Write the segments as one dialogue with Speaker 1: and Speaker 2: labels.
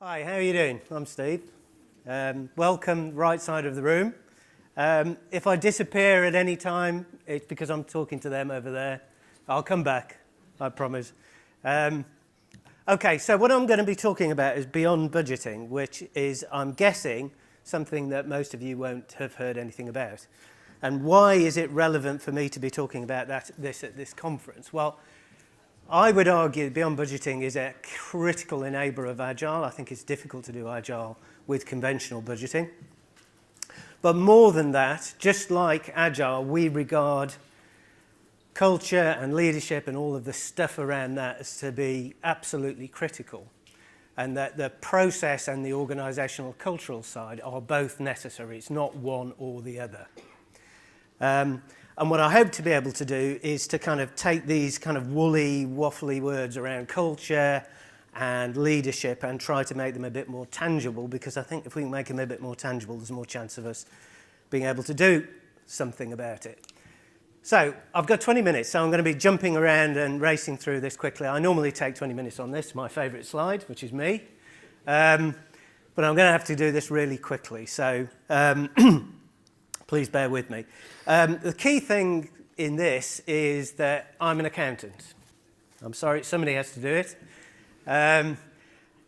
Speaker 1: Hi, how are you doing? I'm Steve. Welcome, right side of the room. If I disappear at any time, it's because I'm talking to them over there. I'll come back, I promise. Okay, so what I'm going to be talking about is beyond budgeting, which is, I'm guessing, something that most of you won't have heard anything about. And why is it relevant for me to be talking about this at this conference? Well, I would argue beyond budgeting is a critical enabler of Agile. I think it's difficult to do Agile with conventional budgeting. But more than that, just like Agile, we regard culture and leadership and all of the stuff around that as to be absolutely critical. And that the process and the organisational cultural side are both necessary. It's not one or the other. And what I hope to be able to do is to kind of take these kind of woolly, waffly words around culture and leadership and try to make them a bit more tangible, because I think if we can make them a bit more tangible, there's more chance of us being able to do something about it. So I've got 20 minutes, so I'm going to be jumping around and racing through this quickly. I normally take 20 minutes on this, my favourite slide, which is me. But I'm going to have to do this really quickly, so please bear with me. The key thing in this is that I'm an accountant. I'm sorry, somebody has to do it. And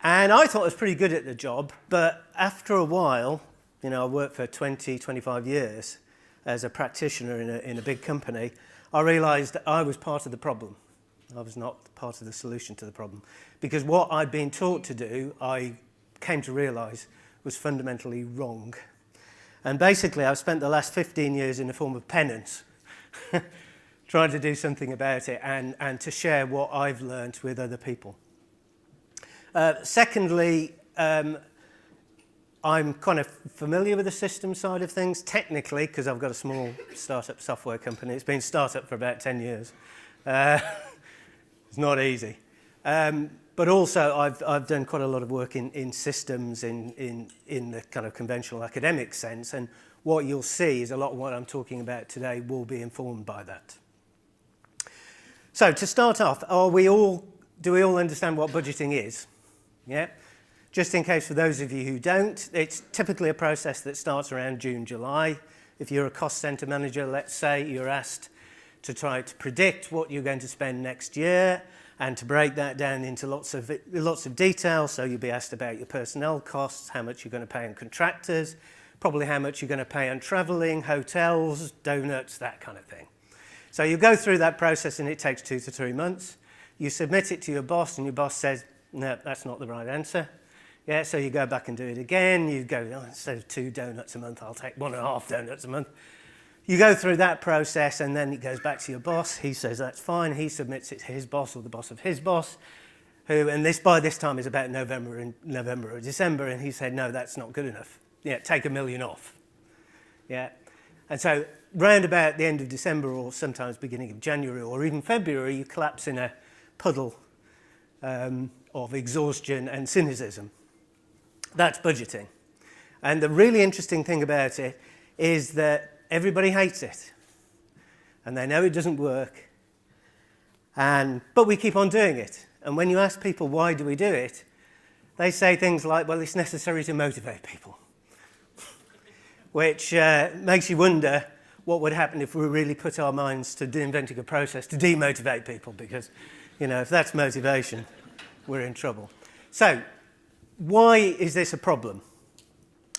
Speaker 1: I thought I was pretty good at the job, but after a while, you know, I worked for 20, 25 years as a practitioner in a big company, I realised that I was part of the problem. I was not part of the solution to the problem. Because what I'd been taught to do, I came to realise was fundamentally wrong. And basically, I've spent the last 15 years in a form of penance, trying to do something about it and to share what I've learned with other people. Secondly, I'm kind of familiar with the system side of things, technically, because I've got a small startup software company. It's been startup for about 10 years. It's not easy. But also, I've done quite a lot of work in systems in the kind of conventional academic sense, and what you'll see is a lot of what I'm talking about today will be informed by that. So to start off, do we all understand what budgeting is? Yeah? Just in case for those of you who don't, it's typically a process that starts around June, July. If you're a cost centre manager, let's say, you're asked to try to predict what you're going to spend next year, and to break that down into lots of detail. So you'll be asked about your personnel costs, how much you're going to pay on contractors, probably how much you're going to pay on travelling, hotels, donuts, that kind of thing. So you go through that process and it takes 2 to 3 months. You submit it to your boss and your boss says, no, that's not the right answer. Yeah, so you go back and do it again. You go, oh, instead of 2 donuts a month, I'll take 1.5 donuts a month. You go through that process and then it goes back to your boss. He says that's fine. He submits it to his boss or the boss of his boss, who, and this by this time is about November or December, and he said, no, that's not good enough. Yeah, take $1 million off. Yeah, and so round about the end of December or sometimes beginning of January or even February, you collapse in a puddle of exhaustion and cynicism. That's budgeting. And the really interesting thing about it is that everybody hates it, and they know it doesn't work, but we keep on doing it. And when you ask people, why do we do it, they say things like, well, it's necessary to motivate people, which makes you wonder what would happen if we really put our minds to inventing a process to demotivate people, because, you know, if that's motivation, we're in trouble. So, why is this a problem?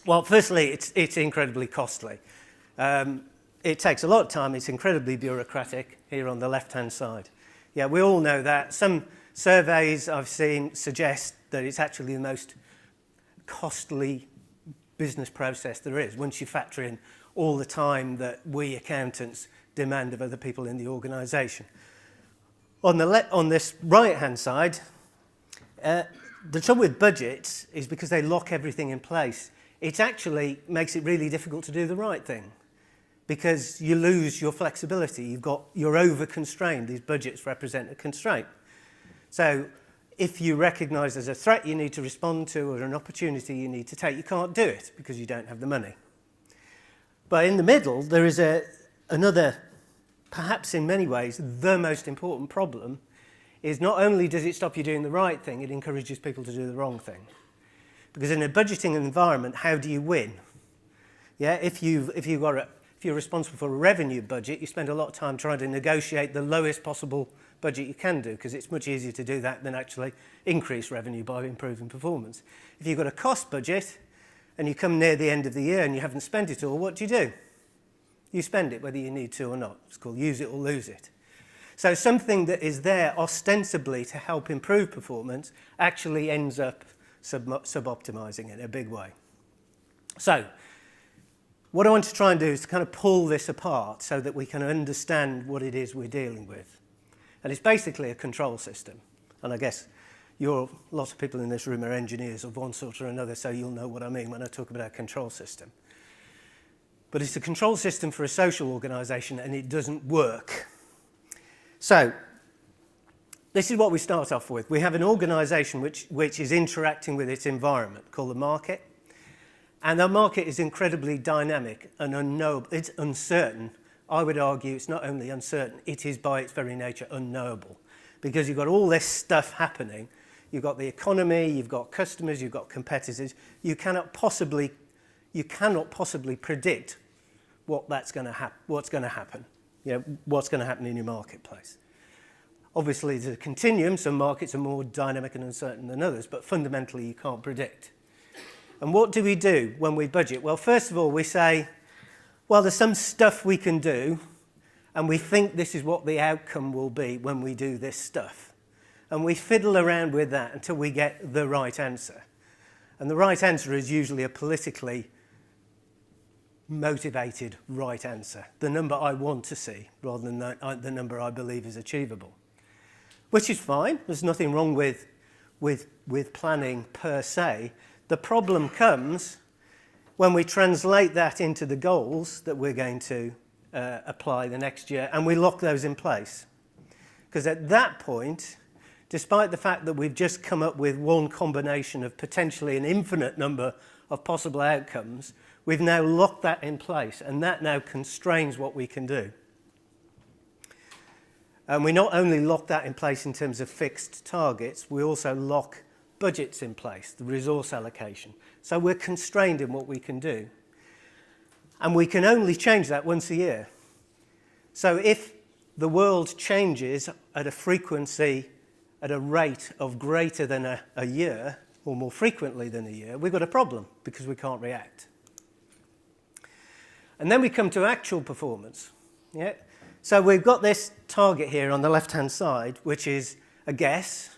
Speaker 1: Well, firstly, it's incredibly costly. It takes a lot of time. It's incredibly bureaucratic here on the left-hand side. Yeah, we all know that. Some surveys I've seen suggest that it's actually the most costly business process there is, once you factor in all the time that we accountants demand of other people in the organisation. On this right-hand side, the trouble with budgets is because they lock everything in place. It actually makes it really difficult to do the right thing, because you lose your flexibility. You're over-constrained. These budgets represent a constraint. So if you recognise there's a threat you need to respond to or an opportunity you need to take, you can't do it because you don't have the money. But in the middle, there is another, perhaps in many ways, the most important problem, is not only does it stop you doing the right thing, it encourages people to do the wrong thing. Because in a budgeting environment, how do you win? Yeah, if you're responsible for a revenue budget, you spend a lot of time trying to negotiate the lowest possible budget you can do, because it's much easier to do that than actually increase revenue by improving performance. If you've got a cost budget and you come near the end of the year and you haven't spent it all, what do? You spend it whether you need to or not. It's called use it or lose it. So something that is there ostensibly to help improve performance actually ends up sub-optimizing in a big way. So what I want to try and do is to kind of pull this apart so that we can understand what it is we're dealing with. And it's basically a control system. And I guess lots of people in this room are engineers of one sort or another, so you'll know what I mean when I talk about a control system. But it's a control system for a social organisation, and it doesn't work. So this is what we start off with. We have an organisation which is interacting with its environment, called the market. And the market is incredibly dynamic and unknowable. It's uncertain. I would argue it's not only uncertain, it is by its very nature unknowable. Because you've got all this stuff happening. You've got the economy, you've got customers, you've got competitors. You cannot possibly predict what's going to happen. You know, what's going to happen in your marketplace. Obviously, there's a continuum. Some markets are more dynamic and uncertain than others, but fundamentally, you can't predict. And what do we do when we budget? Well, first of all, we say, well, there's some stuff we can do, and we think this is what the outcome will be when we do this stuff. And we fiddle around with that until we get the right answer. And the right answer is usually a politically motivated right answer, the number I want to see, rather than the number I believe is achievable. Which is fine. There's nothing wrong with planning per se. The problem comes when we translate that into the goals that we're going to apply the next year, and we lock those in place. Because at that point, despite the fact that we've just come up with one combination of potentially an infinite number of possible outcomes, we've now locked that in place, and that now constrains what we can do. And we not only lock that in place in terms of fixed targets, we also lock budgets in place, the resource allocation. So we're constrained in what we can do. And we can only change that once a year. So if the world changes at a frequency, at a rate of greater than a year, or more frequently than a year, we've got a problem because we can't react. And then we come to actual performance. Yeah? So we've got this target here on the left-hand side, which is a guess,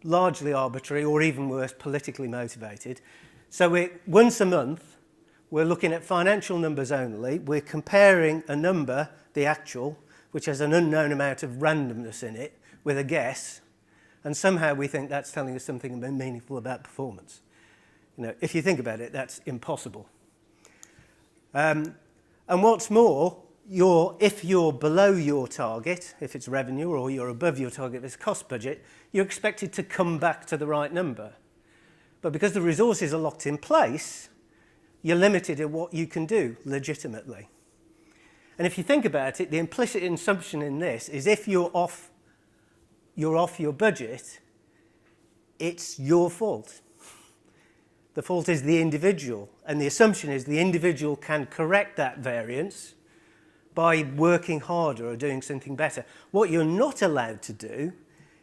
Speaker 1: largely arbitrary, or even worse, politically motivated. So once a month, we're looking at financial numbers only. We're comparing a number, the actual, which has an unknown amount of randomness in it, with a guess, and somehow we think that's telling us something meaningful about performance. You know, if you think about it, that's impossible. And what's more, if you're below your target, if it's revenue, or you're above your target, if it's cost budget, you're expected to come back to the right number. But because the resources are locked in place, you're limited in what you can do legitimately. And if you think about it, the implicit assumption in this is if you're off your budget, it's your fault. The fault is the individual, and the assumption is the individual can correct that variance by working harder or doing something better. What you're not allowed to do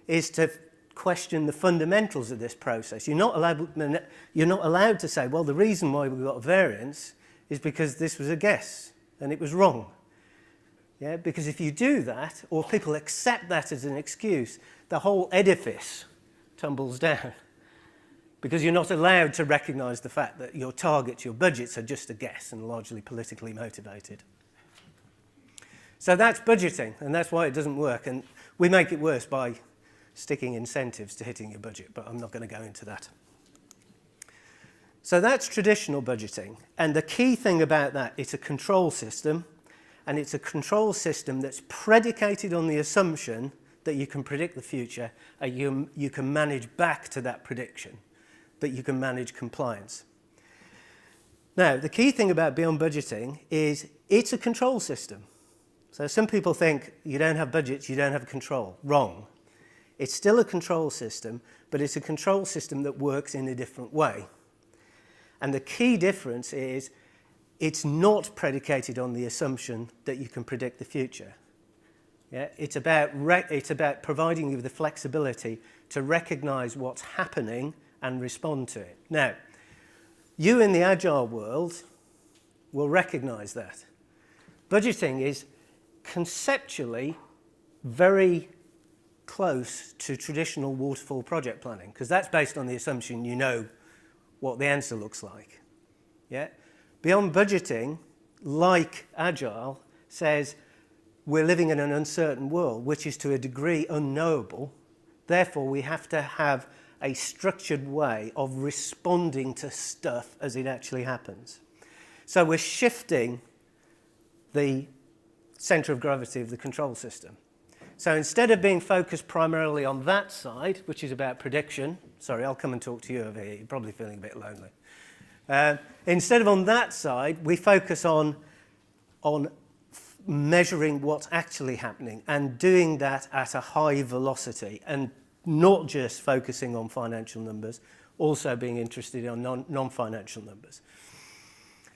Speaker 1: is to question the fundamentals of this process. You're not allowed to say, well, the reason why we got a variance is because this was a guess and it was wrong. Yeah, because if you do that, or people accept that as an excuse, the whole edifice tumbles down. Because you're not allowed to recognise the fact that your targets, your budgets, are just a guess and largely politically motivated. So that's budgeting, and that's why it doesn't work. And we make it worse by sticking incentives to hitting your budget, but I'm not going to go into that. So that's traditional budgeting. And the key thing about that, it's a control system, and it's a control system that's predicated on the assumption that you can predict the future, and you can manage back to that prediction, that you can manage compliance. Now, the key thing about beyond budgeting is it's a control system. So some people think you don't have budgets, you don't have control. Wrong. It's still a control system, but it's a control system that works in a different way. And the key difference is it's not predicated on the assumption that you can predict the future. Yeah? It's about providing you with the flexibility to recognize what's happening and respond to it. Now, you in the Agile world will recognize that. Budgeting is conceptually very close to traditional waterfall project planning, because that's based on the assumption you know what the answer looks like. Yeah? Beyond budgeting, like Agile, says we're living in an uncertain world, which is to a degree unknowable. Therefore, we have to have a structured way of responding to stuff as it actually happens. So we're shifting the center of gravity of the control system. So instead of being focused primarily on that side, which is about prediction, sorry, I'll come and talk to you over here, you're probably feeling a bit lonely. Instead of on that side, we focus on measuring what's actually happening and doing that at a high velocity, and not just focusing on financial numbers, also being interested in non-financial numbers.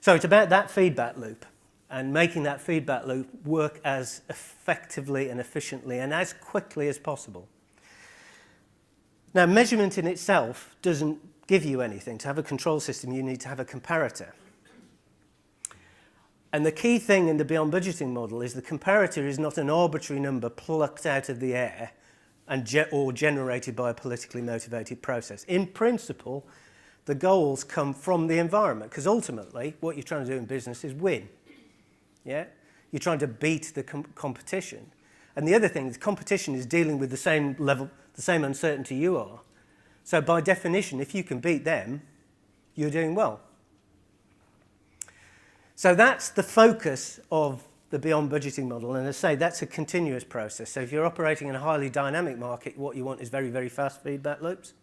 Speaker 1: So it's about that feedback loop and making that feedback loop work as effectively and efficiently and as quickly as possible. Now, measurement in itself doesn't give you anything. To have a control system, you need to have a comparator. And the key thing in the beyond budgeting model is the comparator is not an arbitrary number plucked out of the air or generated by a politically motivated process. In principle, the goals come from the environment, because ultimately what you're trying to do in business is win. Yeah? You're trying to beat the competition. And the other thing is competition is dealing with the same level, the same uncertainty you are. So by definition, if you can beat them, you're doing well. So that's the focus of the beyond budgeting model. And as I say, that's a continuous process. So if you're operating in a highly dynamic market, what you want is very, very fast feedback loops.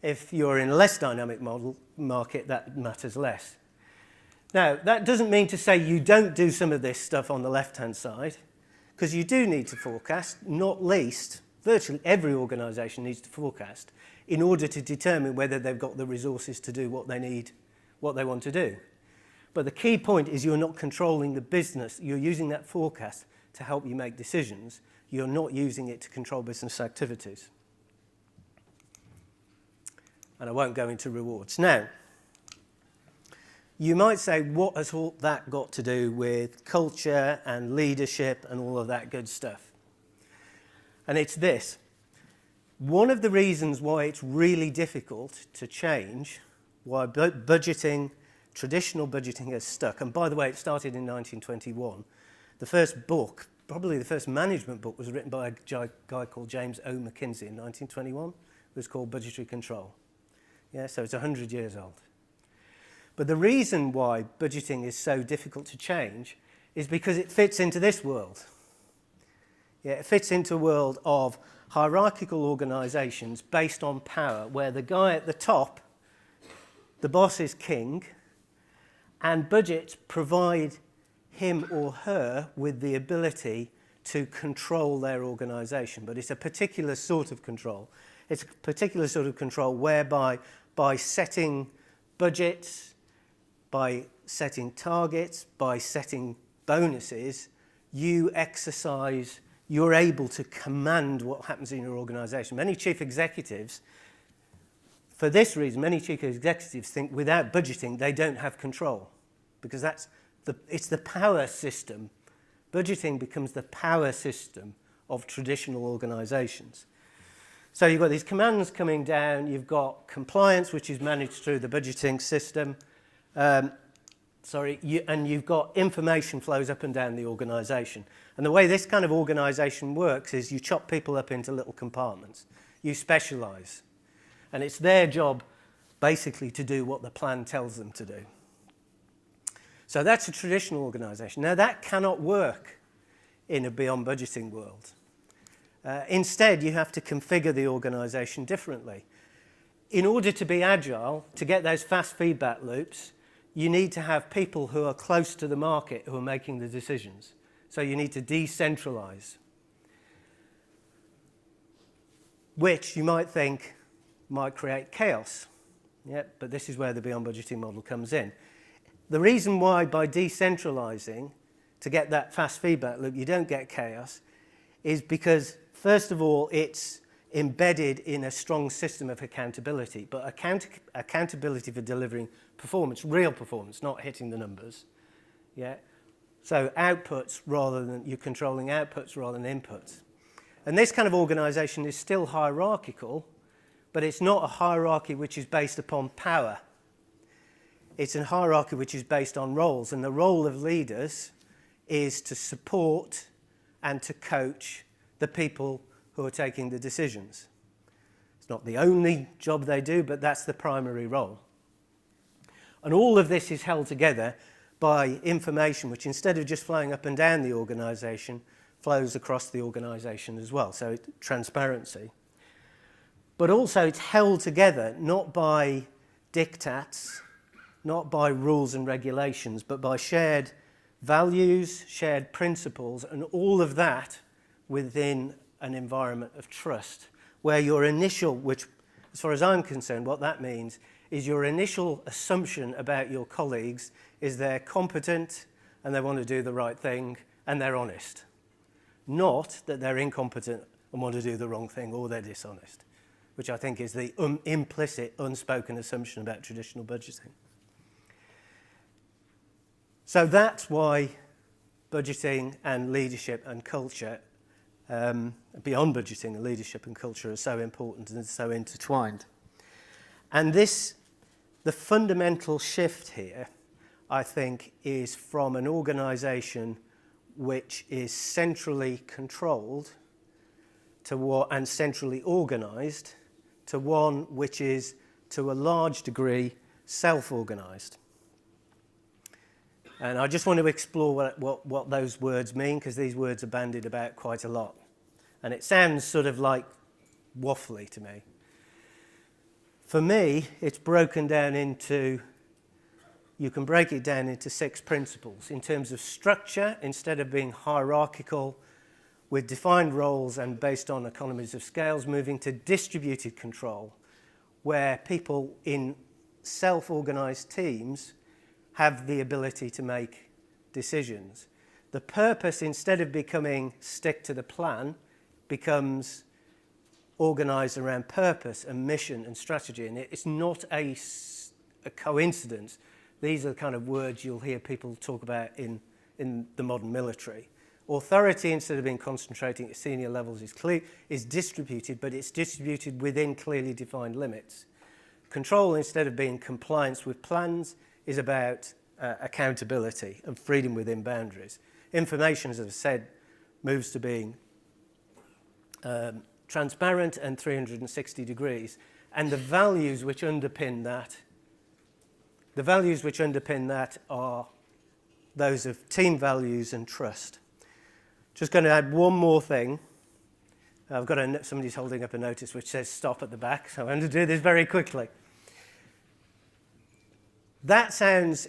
Speaker 1: If you're in a less dynamic market, that matters less. Now, that doesn't mean to say you don't do some of this stuff on the left-hand side, because you do need to forecast, not least, virtually every organisation needs to forecast in order to determine whether they've got the resources to do what they need, what they want to do. But the key point is you're not controlling the business. You're using that forecast to help you make decisions. You're not using it to control business activities. And I won't go into rewards. Now, you might say, what has all that got to do with culture and leadership and all of that good stuff? And it's this. One of the reasons why it's really difficult to change, why budgeting, traditional budgeting has stuck, and by the way, it started in 1921. The first book, probably the first management book, was written by a guy called James O. McKinsey in 1921. It was called Budgetary Control. Yeah, so it's 100 years old. But the reason why budgeting is so difficult to change is because it fits into this world. Yeah, it fits into a world of hierarchical organisations based on power, where the guy at the top, the boss, is king, and budgets provide him or her with the ability to control their organisation. But it's a particular sort of control. It's a particular sort of control whereby by setting budgets, by setting targets, by setting bonuses, you're able to command what happens in your organisation. Many chief executives, for this reason, many chief executives think without budgeting they don't have control, because it's the power system. Budgeting becomes the power system of traditional organisations. So you've got these commands coming down, you've got compliance, which is managed through the budgeting system, and you've got information flows up and down the organisation. And the way this kind of organisation works is you chop people up into little compartments. You specialise. And it's their job, basically, to do what the plan tells them to do. So that's a traditional organisation. Now, that cannot work in a beyond budgeting world. Instead, you have to configure the organisation differently. In order to be agile, to get those fast feedback loops, you need to have people who are close to the market who are making the decisions. So you need to decentralise. which you might think might create chaos. Yeah, but this is where the beyond budgeting model comes in. The reason why by decentralizing to get that fast feedback loop you don't get chaos is because, first of all, it's embedded in a strong system of accountability, but accountability for delivering performance, real performance, not hitting the numbers. Yeah? So outputs rather than, you're controlling outputs rather than inputs. And this kind of organization is still hierarchical, but it's not a hierarchy which is based upon power. It's a hierarchy which is based on roles, and the role of leaders is to support and to coach the people who are taking the decisions. It's not the only job they do, but that's the primary role. And all of this is held together by information which, instead of just flowing up and down the organisation, flows across the organisation as well, so transparency. But also it's held together not by diktats, not by rules and regulations, but by shared values, shared principles, and all of that within an environment of trust, where your initial, which as far as I'm concerned, what that means is your initial assumption about your colleagues is they're competent and they want to do the right thing and they're honest. Not that they're incompetent and want to do the wrong thing or they're dishonest, which I think is the implicit, unspoken assumption about traditional budgeting. So that's why budgeting and leadership and culture, beyond budgeting and leadership and culture, are so important and so intertwined. And the fundamental shift here, I think, is from an organisation which is centrally controlled and centrally organised to one which is, to a large degree, self-organised. And I just want to explore what those words mean, because these words are bandied about quite a lot. And it sounds sort of like waffly to me. For me, it's broken down into, you can break it down into 6 principles. In terms of structure, instead of being hierarchical with defined roles and based on economies of scales, moving to distributed control, where people in self-organised teams have the ability to make decisions. The purpose, instead of becoming stick to the plan, becomes organised around purpose and mission and strategy. And it's not a coincidence. These are the kind of words you'll hear people talk about in the modern military. Authority, instead of being concentrating at senior levels, is distributed, but it's distributed within clearly defined limits. Control, instead of being compliance with plans, is about accountability and freedom within boundaries. Information, as I've said, moves to being transparent and 360 degrees. And the values which underpin that are those of team values and trust. Just going to add one more thing. I've got somebody's holding up a notice which says stop at the back, so I'm going to do this very quickly. That sounds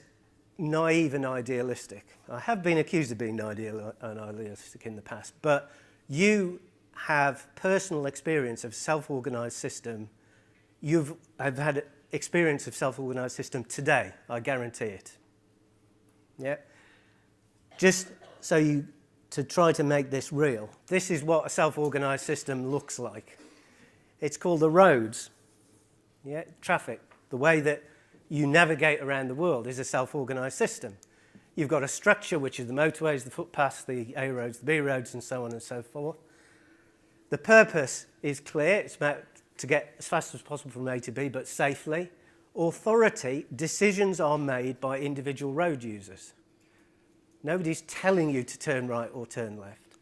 Speaker 1: naive and idealistic. I have been accused of being naive and idealistic in the past, but you have personal experience of self-organised system. I've had experience of self-organised system today, I guarantee it. Yeah? Just so to try to make this real, this is what a self-organised system looks like. It's called the roads. Yeah? Traffic. The way that you navigate around the world is a self-organised system. You've got a structure, which is the motorways, the footpaths, the A roads, the B roads, and so on and so forth. The purpose is clear. It's about to get as fast as possible from A to B, but safely. Authority, decisions are made by individual road users. Nobody's telling you to turn right or turn left.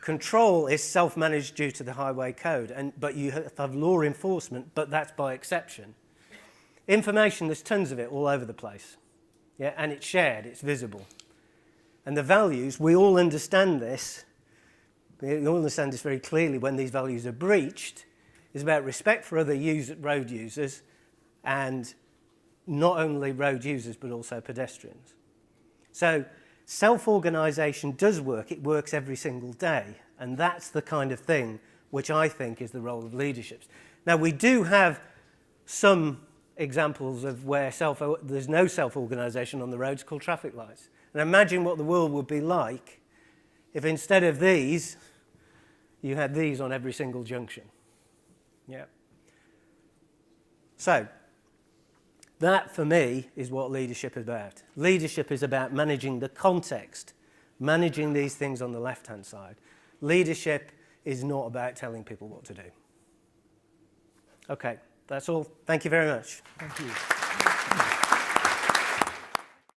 Speaker 1: Control is self-managed due to the highway code, but you have law enforcement, but that's by exception. Information, there's tons of it all over the place. Yeah, and it's shared, it's visible. And the values, we all understand this. We all understand this very clearly. When these values are breached, is about respect for other road users, and not only road users, but also pedestrians. So self-organisation does work. It works every single day. And that's the kind of thing which I think is the role of leadership. Now, we do have some examples of where there's no self-organisation on the roads called traffic lights. And imagine what the world would be like if instead of these, you had these on every single junction. Yeah. So, that for me is what leadership is about. Leadership is about managing the context, managing these things on the left-hand side. Leadership is not about telling people what to do. Okay, that's all. Thank you very much.
Speaker 2: Thank you.